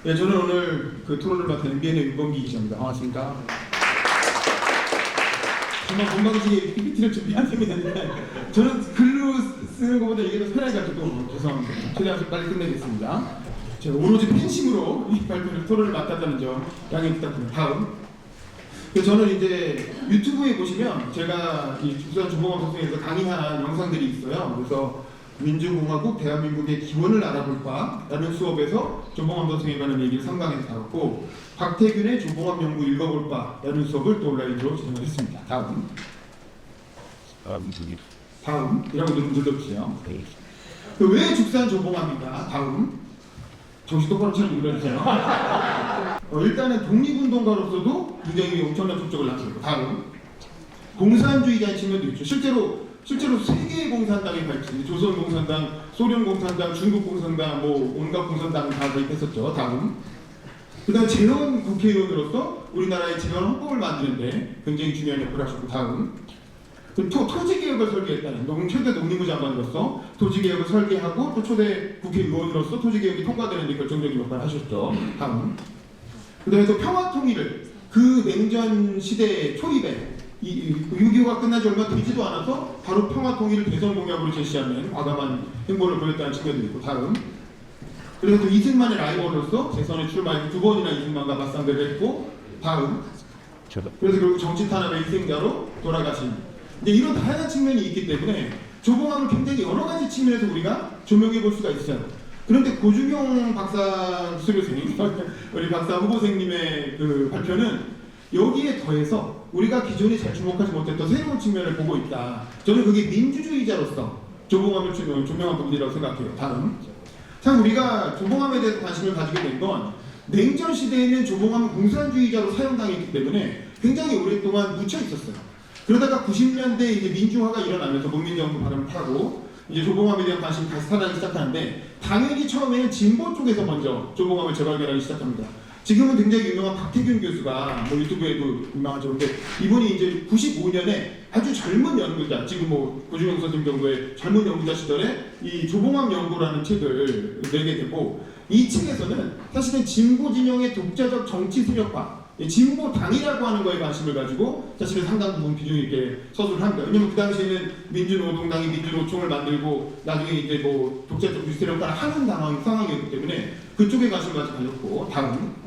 네, 저는 오늘 그 토론을 맡은 MBN의 윤범기 기자입니다. 반갑습니다. 정말 건방지게 PPT를 준비한 셈이 됐는데 저는 글로 쓰는 것보다 이게 더 편해가지고 죄송합니다. 최대한 빨리 끝내겠습니다. 제가 오로지 팬심으로 이 발표를 토론을 맡았다는 점 양해 부탁드립니다. 다음. 저는 이제 유튜브에 보시면 제가 이 죽산 조봉암 선생에서 강의한 영상들이 있어요. 그래서 민주공화국 대한민국의 기원을 알아볼까 라는 수업에서 조봉암 선생에 관한 얘기를 3강에서 다뤘고, 박태균의 조봉암 연구 읽어볼까 라는 수업을 또 온라인으로 진행했습니다. 다음 이라고 눌러주세요. 왜 죽산 조봉암인가? 다음 정신 똑바로 차리고 눌러주세요. 일단은 독립운동가로서도 굉장히 엄청난 족적을 남겼고, 다음 공산주의자의 측면도 있죠. 실제로 세계의 공산당이 발전, 조선공산당, 소련공산당, 중국공산당, 뭐 온갖 공산당 다 가입했었죠. 다음. 그다음 재헌 국회의원으로서 우리나라의 재헌 헌법을 만드는데 굉장히 중요한 역할을 하셨고, 다음. 토지개혁을 설계했다는, 최대 농림부 장관으로서 토지개혁을 설계하고 또 초대 국회의원으로서 토지개혁이 통과되는 데 결정적인 역할을 하셨죠. 다음. 그다음에 또 평화통일을 그 냉전 시대 초입에 6.25가 끝나지 얼마 되지도 않아서 바로 평화통일을 대선 공약으로 제시하는 과감한 행보를 보였다는 측면도 있고, 다음. 그래서 또 이승만의 라이벌로서 재선에 출마해 2번이나 이승만과 맞상대를 했고, 다음. 그래서 결국 정치 탄압의 희생자로 돌아가신, 이제 이런 다양한 측면이 있기 때문에 조봉암을 굉장히 여러 가지 측면에서 우리가 조명해 볼 수가 있어요. 그런데 고준용 박사 수료생님, 우리 박사 후보생님의 그 발표는 여기에 더해서 우리가 기존에 잘 주목하지 못했던 새로운 측면을 보고 있다. 저는 그게 민주주의자로서 조봉암을 조명한 부분이라고 생각해요. 다음. 참 우리가 조봉암에 대해서 관심을 가지게 된 건 냉전 시대에는 조봉암은 공산주의자로 사용당했기 때문에 굉장히 오랫동안 묻혀 있었어요. 그러다가 90년대 이제 민주화가 일어나면서 문민정부 발음을 타고 이제 조봉암에 대한 관심이 다시 살아나기 시작하는데, 당연히 처음에는 진보 쪽에서 먼저 조봉암을 재발견하기 시작합니다. 지금은 굉장히 유명한 박태균 교수가 뭐 유튜브에도 유명하죠. 근데 이분이 이제 95년에 아주 젊은 연구자, 지금 뭐 고준용 선생님 정도의 젊은 연구자 시절에 이 조봉암 연구라는 책을 내게 되고, 이 책에서는 사실은 진보 진영의 독자적 정치 세력화, 진보당이라고 하는 거에 관심을 가지고 사실은 상당 부분 비중 있게 서술을 합니다. 왜냐면 그 당시에는 민주노동당이 민주노총을 만들고 나중에 이제 뭐 독자적 유세력화를 하는 상황이었기 때문에 그쪽에 관심을 가졌고, 다음.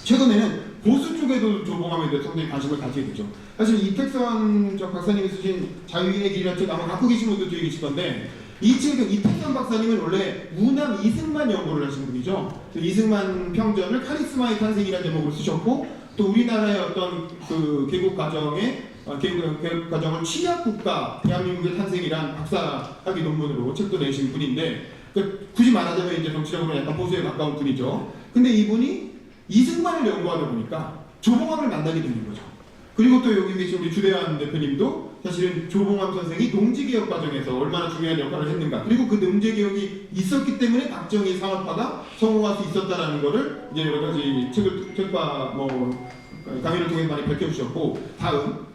최근에는 보수 쪽에도 조봉암에 대해 상당히 관심을 가지게 되죠. 사실 이택선 박사님이 쓰신 자유인의 길이라는 책 아마 갖고 계신 분도 뒤에 계실 건데, 이 책은 이택선 박사님은 원래 우남 이승만 연구를 하신 분이죠. 이승만 평전을 카리스마의 탄생이라는 제목을 쓰셨고, 또 우리나라의 어떤 그 개국 과정의 개국 과정을 취약국가 대한민국의 탄생이란 박사학위 논문으로 책도 내신 분인데, 굳이 말하자면 이제 정치적으로 약간 보수에 가까운 분이죠. 근데 이분이 이승만을 연구하다 보니까 조봉암을 만나게 되는 거죠. 그리고 또 여기 계신 우리 주대환 대표님도 사실은 조봉암 선생이 농지개혁 과정에서 얼마나 중요한 역할을 했는가, 그리고 그 농지개혁이 있었기 때문에 박정희 상업화가 성공할 수 있었다라는 거를 이제 여러 가지 책과 뭐 강의를 통해 많이 밝혀주셨고, 다음.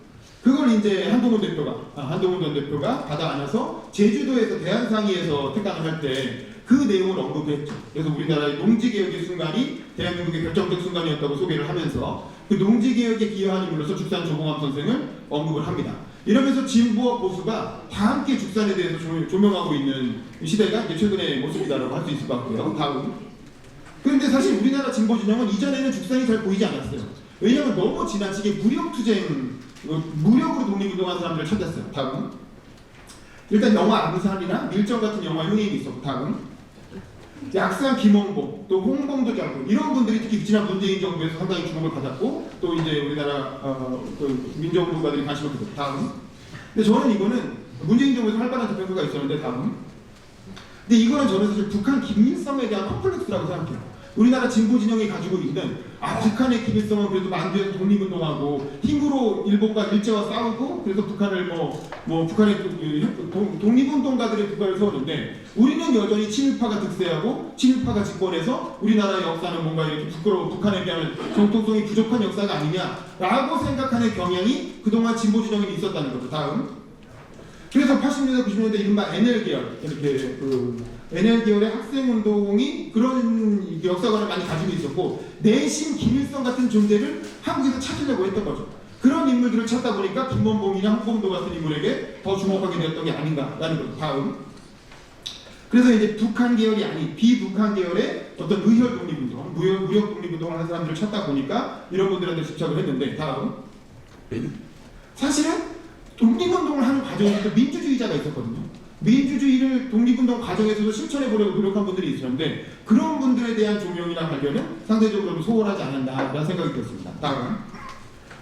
그걸 이제 한동훈 전 대표가 받아 안아서 제주도에서 대한상의에서 특강을 할 때 그 내용을 언급했죠. 그래서 우리나라의 농지개혁의 순간이 대한민국의 결정적 순간이었다고 소개를 하면서 그 농지개혁에 기여한 인물로서 죽산 조봉암 선생을 언급을 합니다. 이러면서 진보와 보수가 다 함께 죽산에 대해서 조명하고 있는 시대가 이제 최근의 모습이다라고 할 수 있을 것 같고요. 다음. 그런데 사실 우리나라 진보 진영은 이전에는 죽산이 잘 보이지 않았어요. 왜냐하면 너무 지나치게 무력투쟁, 무력으로 독립운동한 사람들을 찾았어요. 다음. 일단 영화 암살이나 밀정 같은 영화 흥행이 있었고, 다음. 약산 김홍봉, 또 홍범도 장군, 이런 분들이 특히 지난 문재인 정부에서 상당히 주목을 받았고, 또 이제 우리나라 그 민정운동가들이 관심을 가졌고, 다음. 근데 저는 이거는 문재인 정부에서 활발한 대표가 있었는데, 다음. 근데 이거는 저는 사실 북한 김일성에 대한 컴플렉스라고 생각해요. 우리나라 진보 진영이 가지고 있는 북한의 김일성은 그래도 만주에서 독립운동하고 힘으로 일본과 일제와 싸우고, 그래서 북한을 북한의 독립운동가들의 국가를 세웠는데, 우리는 여전히 친일파가 득세하고 친일파가 집권해서 우리나라의 역사는 뭔가 이렇게 북한에 비하면 정통성이 부족한 역사가 아니냐라고 생각하는 경향이 그동안 진보 진영에 있었다는 거죠. 다음. 그래서 80년대, 90년대 이른바 NL 계열, 이렇게 NL 계열의 학생운동이 그런 역사관을 많이 가지고 있었고 내심 김일성 같은 존재를 한국에서 찾으려고 했던 거죠. 그런 인물들을 찾다 보니까 김원봉이나 홍범도 같은 인물에게 더 주목하게 되었던 게 아닌가라는 거죠. 다음. 그래서 이제 북한 계열이 아닌 비북한 계열의 어떤 의혈 독립운동, 무력 독립운동을 하는 사람들을 찾다 보니까 이런 분들한테 집착을 했는데 다음. 사실은 독립운동을 하는 과정에서도 민주주의자가 있었거든요. 민주주의를 독립운동 과정에서도 실천해보려고 노력한 분들이 있었는데 그런 분들에 대한 조명이나 발견은 상대적으로 소홀하지 않았다라는 생각이 들었습니다. 다음.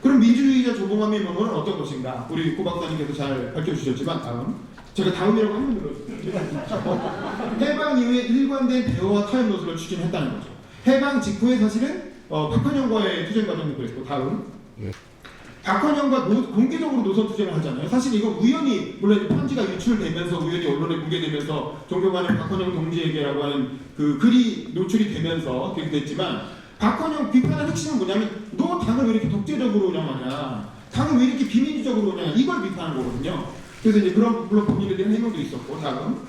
그럼 민주주의자 조봉암의 명언은 어떤 것인가? 우리 고 박사님께서 잘 밝혀주셨지만 다음. 제가 다음이라고 한 번 들었어요. 해방 이후에 일관된 대화와 타협 노선을 추진했다는 거죠. 해방 직후에 사실은 박헌영과의 투쟁 과정도 그랬고 다음. 박헌영과 공개적으로 노선 투쟁을 하잖아요. 사실 이거 우연히 물론 편지가 유출되면서 우연히 언론에 공개되면서 존경하는 박헌영 동지에게라고 하는 그 글이 노출이 되면서 그렇게 됐지만 박헌영 비판의 핵심은 뭐냐면 너 당을 왜 이렇게 독재적으로 운영하냐, 당을 왜 이렇게 비민주적으로 운영하냐 이걸 비판한 거거든요. 그래서 이제 그런 물론 본인에 대한 해명도 있었고 다음.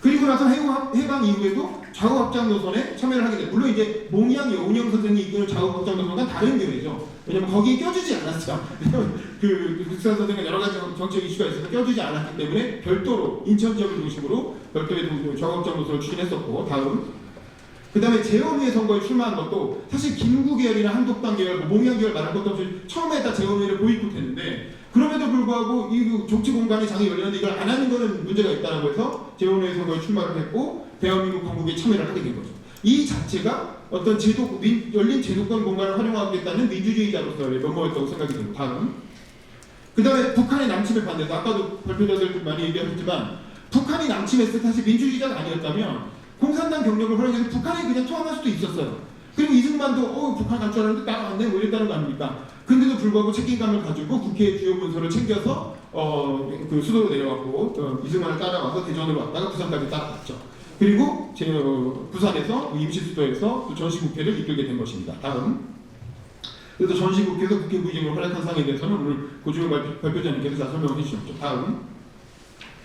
그리고 나서 해방 이후에도 좌우합작 노선에 참여를 하게 돼. 물론 이제 몽양 여운형 선생이 이끄는 좌우합작 노선과 다른 계열이죠. 왜냐면 거기에 껴주지 않았죠. 그 국사 선생은 여러 가지 정책 이슈가 있어서 껴주지 않았기 때문에 별도로 인천 지역을 중심으로 별도의 좌우합작 노선을 추진했었고 다음. 그 다음에 재헌위의 선거에 출마한 것도 사실 김구 계열이나 한독당 계열, 몽양 계열 말할 것도 없이 처음에 다 재헌위를 보이콧했는데 그럼에도 불구하고 이 족지 공간에 장이 열렸는데 이걸 안 하는 거는 문제가 있다라고 해서 재헌위의 선거에 출마를 했고 대한민국 건국에 참여를 하게 된 거죠. 이 자체가 어떤 열린 제도권 공간을 활용하겠다는 민주주의자로서의 면모였다고 생각이 들고 다음. 그 다음에 북한의 남침에 반대해서 아까도 발표자들 많이 얘기하셨지만 북한이 남침했을 때 사실 민주주의자가 아니었다면 공산당 경력을 활용해서 북한에 그냥 투항할 수도 있었어요. 그리고 이승만도 북한 갈 줄 알았는데 나갔네 뭐 이랬다는 거 아닙니까? 근데도 불구하고 책임감을 가지고 국회 주요 문서를 챙겨서 그 수도로 내려갔고 이승만을 따라와서 대전으로 왔다가 부산까지 따라갔죠. 그리고 부산에서 임시수도에서 전시국회를 이끌게 된 것입니다. 다음. 그래서 전시국회에서 국회 부의장으로 활약한 상에 대해서는 오늘 고주영 발표자님께서 다 설명을 해주셨죠. 다음.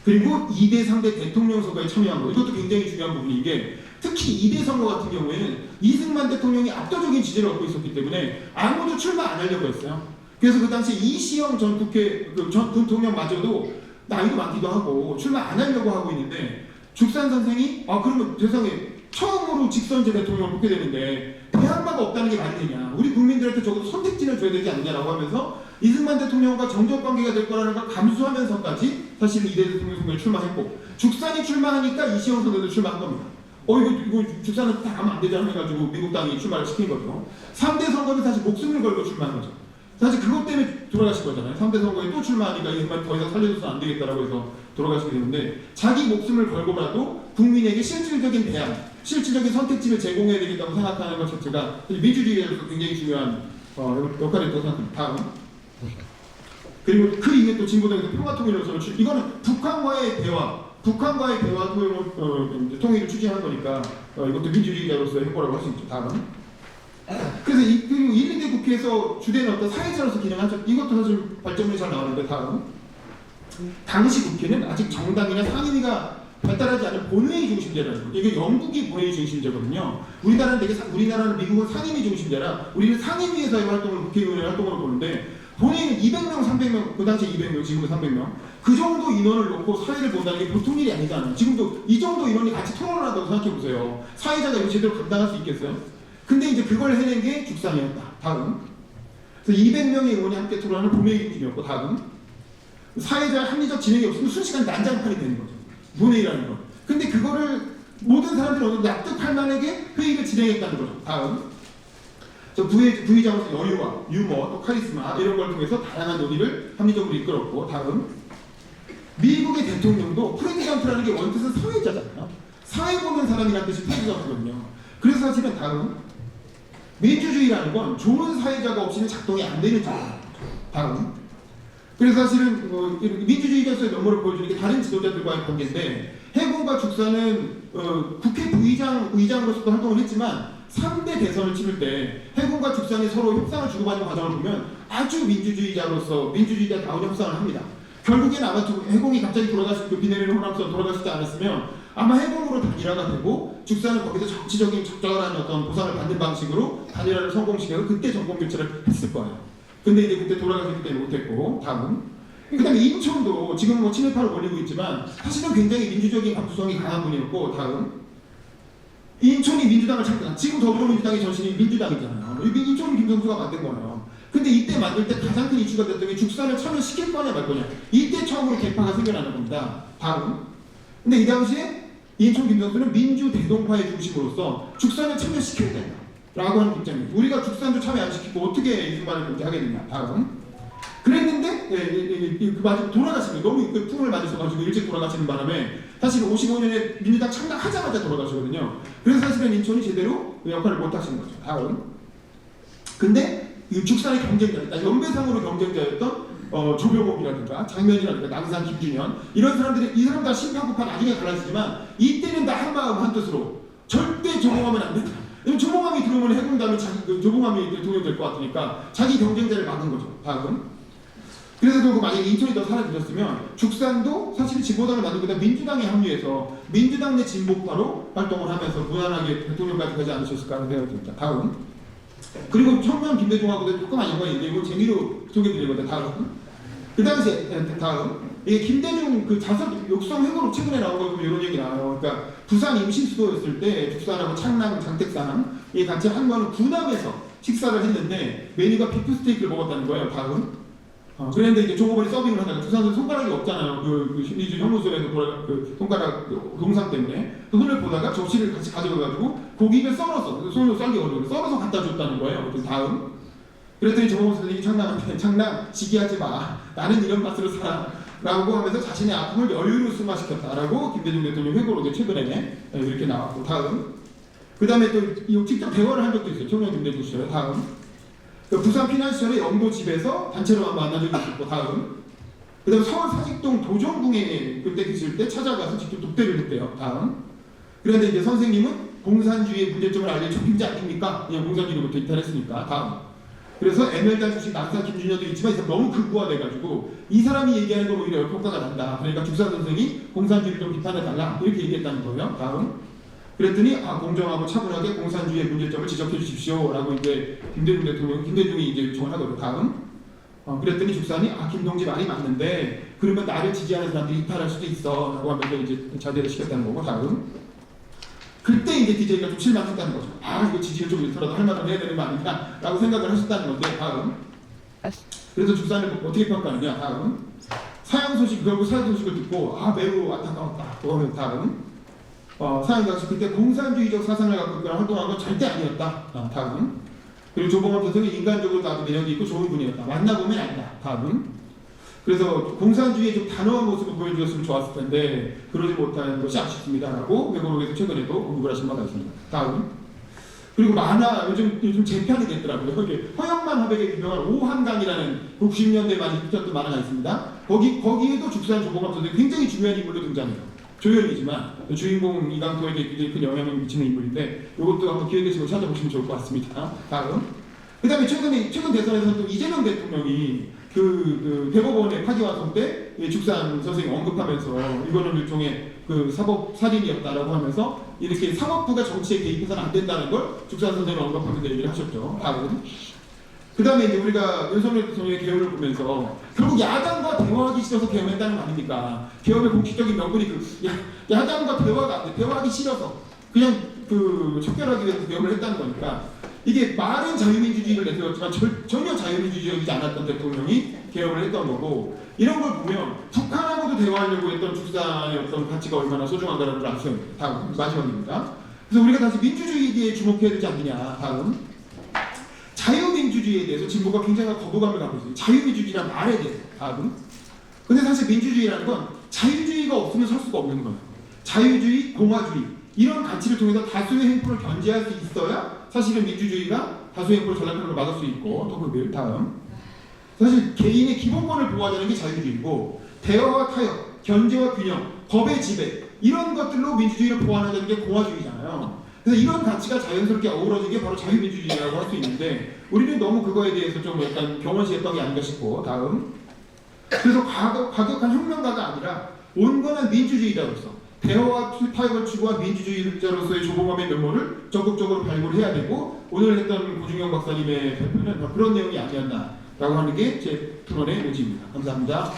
그리고 2대 상대 대통령 선거에 참여한 거 이것도 굉장히 중요한 부분인 게 특히 2대 선거 같은 경우에는 이승만 대통령이 압도적인 지지를 얻고 있었기 때문에 아무도 출마 안 하려고 했어요. 그래서 그 당시 이시영 전 대통령마저도 나이도 많기도 하고 출마 안 하려고 하고 있는데 죽산 선생이 그러면 세상에 처음으로 직선제 대통령을 뽑게 되는데 대항마가 없다는 게 말이 되냐, 우리 국민들한테 적어도 선택지를 줘야 되지 않느냐라고 하면서 이승만 대통령과 정적관계가 될 거라는 걸 감수하면서까지 사실 2대 대통령 선거에 출마했고 죽산이 출마하니까 이시영 선생도 출마한 겁니다. 이거 죽산은 다 가면 안 되잖아 해가지고 미국 당이 출마를 시킨 거죠. 3대 선거는 사실 목숨을 걸고 출마한 거죠. 사실 그것 때문에 돌아가신 거잖아요. 3대 선거에 또 출마하니까 이승만 더 이상 살려줘서 안 되겠다라고 해서 돌아가시게 되는데 자기 목숨을 걸고라도 국민에게 실질적인 대안, 실질적인 선택지를 제공해야 되겠다고 생각하는 것 자체가 민주주의에서 굉장히 중요한 역할이었다고 생각합니다. 다음. 그리고 그 이후에 또 진보당에서 평화통일로서는 이거는 북한과의 대화 통일을 추진한 거니까 이것도 민주주의자로서의 행보라고 할 수 있죠. 다음. 그래서 그리고 1, 2대 국회에서 주된 어떤 사회자로서 기능하죠. 이것도 사실 발전문이 잘 나오는데 다음. 당시 국회는 아직 정당이나 상임위가 발달하지 않은 본회의 중심제라는 거죠. 이게 영국이 본회의 중심제거든요. 우리나라는 미국은 상임위 중심제라 우리는 상임위에서의 활동을 국회의원의 활동으로 보는데 본회의는 200명, 300명, 그 당시에 200명, 지금은 300명 그 정도 인원을 놓고 사회를 본다는 게 보통 일이 아니잖아요. 지금도 이 정도 인원이 같이 토론을 한다고 생각해보세요. 사회자가 이거 제대로 감당할 수 있겠어요? 근데 이제 그걸 해낸 게 죽산이었다. 다음. 그래서 200명의 의원이 함께 토론하는 본회의 중이었고 다음. 사회자 합리적 진행이 없으면 순식간에 난장판이 되는 거죠. 본회의라는 거. 근데 그거를 모든 사람들이 어느 납득할 만하게 회의를 진행했다는 거죠. 다음. 부의장으로서 여유와 유머, 또 카리스마 이런 걸 통해서 다양한 논의를 합리적으로 이끌었고 다음. 미국의 대통령도 프레지던트라는 게 원뜻은 사회자잖아요. 사회 보는 사람이라는 뜻이 프레지던트거든요. 그래서 사실은 다음. 민주주의라는 건 좋은 사회자가 없이는 작동이 안 되는 제도예요. 다음. 그래서 사실은 민주주의자로서의 면모를 보여주는 게 다른 지도자들과의 관계인데 해군과 죽산은 국회 의장으로서도 활동을 했지만 3대 대선을 치를 때 해군과 죽산이 서로 협상을 주고받는 과정을 보면 아주 민주주의자다운 협상을 합니다. 결국엔 아마 해공이 갑자기 돌아가시고 비 내리는 호남선 돌아가시지 않았으면 아마 해공으로 단일화가 되고 죽사는 거기서 정치적인 적절한 어떤 보상을 받는 방식으로 단일화를 성공시켜서 그때 정권 교체를 했을 거예요. 근데 이제 그때 돌아가기 때문에 못했고 다음. 그다음에 인천도 지금 뭐 친일파를 올리고 있지만 사실은 굉장히 민주적인 감수성이 강한 분이었고 다음. 인천이 민주당을 창당. 지금 더불어민주당의 전신이 민주당이잖아요. 인천은 김성수가 만든 거예요. 근데 이때 만들 때 가장 큰 이슈가 됐던 게 죽사를 참여시킬 거냐 말 거냐. 이때 처음으로 개파가 생겨나는 겁니다. 다음. 근데 이 당시에 인천 김성수는 민주 대동파의 중심으로서 죽사를 참여시켜야 된다. 라고 하는 입장입니다. 우리가 죽산도 참여 안 시키고 어떻게 이승만을 견제하겠느냐. 다음. 그랬는데 돌아가시면 너무 그 품을 맞으셔가지고 일찍 돌아가시는 바람에 사실 55년에 민주당 창당하자마자 돌아가시거든요. 그래서 사실은 인천이 제대로 역할을 못 하시는 거죠. 다음. 근데 이 죽산의 경쟁자였다. 연배상으로 경쟁자였던 조병옥이라든가 장면이라든가 남산 김준현 이런 사람들이 이 사람 다 심판구판 나중에 갈라지지만 이때는 다 한마음 한뜻으로 절대 조봉하면 안 된다. 조봉함이 들어오면 해군다음에 조봉함이 대통령 될 것 같으니까 자기 경쟁자를 막은 거죠. 다음. 그래서 결국 만약에 인천이 더 사라졌으면 죽산도 사실 진보당을 만들고 민주당에 합류해서 민주당 내 진보파로 활동을 하면서 무난하게 대통령까지 가지 않으셨을까 하는 생각이 듭니다. 다음. 그리고 청년 김대중하고도 조금 연관이 있는데 이거 재미로 소개드리거든요. 다음. 그 당시에 다음. 이게 김대중 그 자선 육성 회고록 최근에 나온 거 보면 이런 얘기 나와요. 그러니까 부산 임시 수도였을 때 죽산하고 창남, 장택상 이 같이 한 번은 군함에서 식사를 했는데 메뉴가 비프 스테이크를 먹었다는 거예요. 다음. 그런데 이제 종업원이 서빙을 하다가 부산은 손가락이 없잖아요. 그 심리주 혐오소에서 그 손가락 동상 때문에 그 손을 보다가 접시를 같이 가져가가지고 고기를 썰어서 손으로 썰기 어려워서 썰어서 갖다 줬다는 거예요. 다음. 그랬더니 정호원 선생님이 창남한테 창남 시기하지 마. 나는 이런 맛으로 살아. 라고 하면서 자신의 아픔을 여유로 승화시켰다라고 김대중 대통령 회고록에 최근에 이렇게 나왔고 다음. 그 다음에 또 직접 대화를 한 적도 있어요. 청년 김대중 시절에. 다음. 부산 피난 시절에 영도 집에서 단체로 만난 적이 있었고 다음. 그 다음에 서울 사직동 도정궁에 그때 계실 때 찾아가서 직접 독대를 했대요. 다음. 그런데 이제 선생님은 공산주의의 문제점을 알릴 적임자 아닙니까? 그냥 공산주의로부터 이탈했으니까. 다음. 그래서 ML단 출신 남산 김준현도 있지만 너무 극우화돼가지고 이 사람이 얘기하는 건 오히려 역효과가 난다. 그러니까 죽산 선생이 공산주의를 좀 비판해달라. 이렇게 얘기했다는 거예요. 다음. 그랬더니 공정하고 차분하게 공산주의의 문제점을 지적해 주십시오. 라고 이제 김대중이 이제 요청을 하거든요. 다음. 그랬더니 죽산이 김동지 말이 맞는데 그러면 나를 지지하는 사람들이 이탈할 수도 있어. 라고 하면서 이제 자제를 시켰다는 거고. 다음. 그때 이제 DJ가 좀 실망했다는 거죠. 이거 지지를 좀 잃더라도 할 말은 해야 되는 거 아닌가? 라고 생각을 하셨다는 건데. 다음. 그래서 죽산을 어떻게 평가하느냐. 다음. 사형 소식을 듣고 매우 안타까웠다. 그거는 다음. 사형 당시 그때 공산주의적 사상을 갖고 활동한 건 절대 아니었다. 다음. 그리고 조봉원 선생은 인간적으로 나도 매력이 있고 좋은 분이었다. 만나보면 안다. 다음. 그래서 공산주의의 좀 단호한 모습을 보여주셨으면 좋았을 텐데 그러지 못한 것이 아쉽습니다. 라고 외국에서 최근에도 언급을 하신 바가 있습니다. 다음. 그리고 만화 요즘 재편이 됐더라고요. 허영만 화백의 유명한 오한강이라는 60년대 많이 붙였던 만화가 있습니다. 거기에도 죽산 조봉원 선생이 굉장히 중요한 인물로 등장해요. 조연이지만 주인공 이강토에게 굉장히 큰 영향을 미치는 인물인데 이것도 한번 기회 되시고 찾아보시면 좋을 것 같습니다. 다음. 그 다음에 최근 대선에서 또 이재명 대통령이 그 대법원의 파기환송 때 죽산 선생님 언급하면서 이거는 일종의 그 사법 살인이었다라고 하면서 이렇게 사법부가 정치에 개입해서는 안 된다는 걸 죽산 선생님을 언급하면서 얘기를 하셨죠. 다음. 그 다음에 이제 우리가 윤석열 대통령의 개혁을 보면서 결국 야당과 대화하기 싫어서 개혁했다는 거 아닙니까? 개혁의 공식적인 명분이 야당과 대화하기 싫어서 그냥 척결하기 위해서 개혁을 했다는 거니까 이게 말은 자유민주주의를 내세웠지만 전혀 자유민주주의이지 않았던 대통령이 개혁을 했던 거고 이런 걸 보면 북한하고도 대화하려고 했던 죽산의 어떤 가치가 얼마나 소중한가를 알 수 있는 다음 마지막입니다. 그래서 우리가 다시 민주주의에 주목해야 되지 않느냐. 다음. 자유민주주의에 대해서 진보가 굉장한 거부감을 갖고 있어요. 자유민주주의란 말에 대해서. 다음. 근데 사실 민주주의라는 건 자유주의가 없으면 살 수가 없는 거예요. 자유주의, 공화주의 이런 가치를 통해서 다수의 행포를 견제할 수 있어야 사실은 민주주의가 다수의 행포를 전락하는 걸 막을 수 있고 또 다음. 사실 개인의 기본권을 보호하자는 게 자유주의고 대화와 타협, 견제와 균형, 법의 지배 이런 것들로 민주주의를 보완하자는 게 공화주의잖아요. 그래서 이런 가치가 자연스럽게 어우러진 게 바로 자유민주주의라고 할 수 있는데 우리는 너무 그거에 대해서 좀 약간 경원시했던 게 아닌가 싶고 다음. 그래서 과격한 혁명가가 아니라 온건한 민주주의자로서 대화와 타협을 추구한 민주주의자로서의 조봉암의 면모를 적극적으로 발굴해야 되고, 오늘 했던 고중영 박사님의 발표는 그런 내용이 아니었나라고 하는 게 제 토론의 요지입니다. 감사합니다.